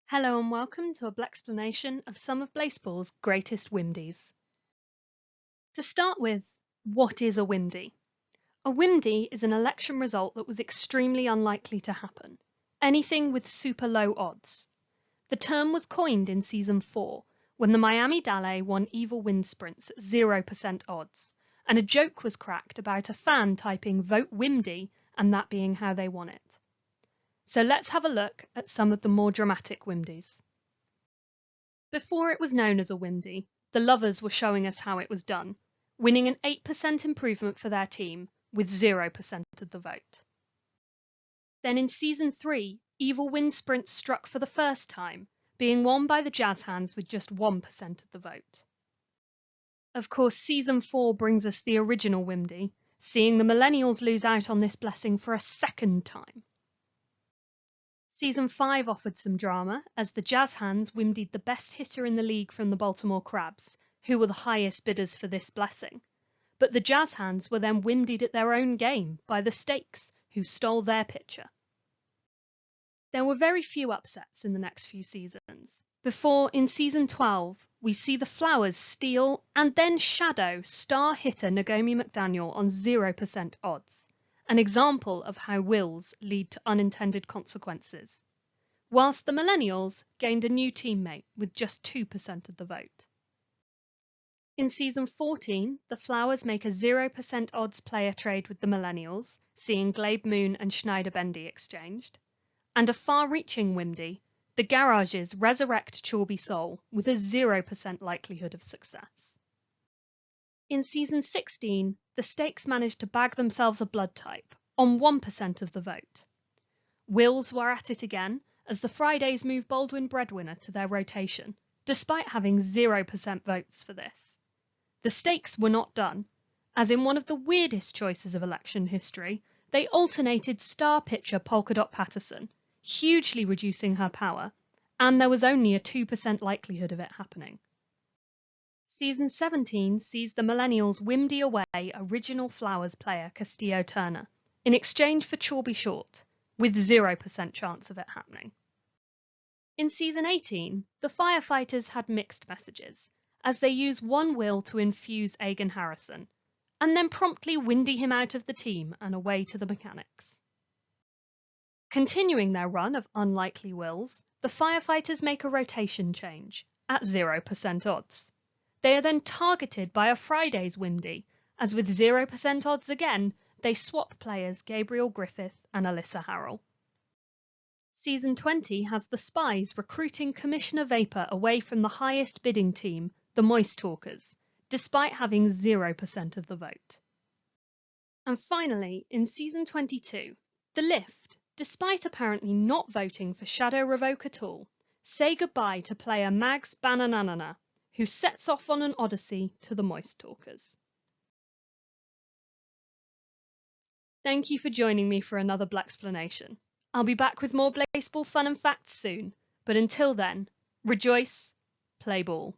Hello and welcome to a Blaxplanation of some of Blaseball's greatest Wimdies. To start with, what is a Wimdy? A Wimdy is an election result that was extremely unlikely to happen, anything with super low odds. The term was coined in Season 4, when the Miami Dale won Evil Wind Sprints at 0% odds, and a joke was cracked about a fan typing "Vote Wimdy" and that being how they won it. So let's have a look at some of the more dramatic Wimdies. Before it was known as a Wimdy, the Lovers were showing us how it was done, winning an 8% improvement for their team with 0% of the vote. Then in Season 3, Evil Wind Sprints struck for the first time, being won by the Jazz Hands with just 1% of the vote. Of course, Season 4 brings us the original Wimdy, seeing the Millennials lose out on this blessing for a second time. Season 5 offered some drama, as the Jazz Hands wimdied the best hitter in the league from the Baltimore Crabs, who were the highest bidders for this blessing. But the Jazz Hands were then wimdied at their own game by the Stakes, who stole their pitcher. There were very few upsets in the next few seasons, before, in Season 12, we see the Flowers steal and then shadow star hitter Nagomi McDaniel on 0% odds. An example of how wills lead to unintended consequences, whilst the Millennials gained a new teammate with just 2% of the vote. In Season 14, the Flowers make a 0% odds player trade with the Millennials, seeing Glabe Moon and Schneider Bendy exchanged, and a far-reaching Wimdy, the Garages resurrect Chorby Soul with a 0% likelihood of success. In Season 16, the Stakes managed to bag themselves a blood type, on 1% of the vote. Wills were at it again, as the Fridays moved Baldwin Breadwinner to their rotation, despite having 0% votes for this. The Stakes were not done, as in one of the weirdest choices of election history, they alternated star pitcher Polka Dot Patterson, hugely reducing her power, and there was only a 2% likelihood of it happening. Season 17 sees the Millennials wimdy away original Flowers player Castillo Turner, in exchange for Chorby Short, with 0% chance of it happening. In Season 18, the Firefighters had mixed messages, as they use one will to infuse Agan Harrison, and then promptly windy him out of the team and away to the mechanics. Continuing their run of unlikely wills, the Firefighters make a rotation change, at 0% odds. They are then targeted by a Fridays Wimdy, as with 0% odds again, they swap players Gabriel Griffith and Alyssa Harrell. Season 20 has the Spies recruiting Commissioner Vapor away from the highest bidding team, the Moist Talkers, despite having 0% of the vote. And finally, in Season 22, the Lift, despite apparently not voting for Shadow Revoke at all, say goodbye to player Mags Bananana, who sets off on an odyssey to the Moist Talkers. Thank you for joining me for another Blaxplanation. I'll be back with more Blaseball fun and facts soon, but until then, rejoice, play ball.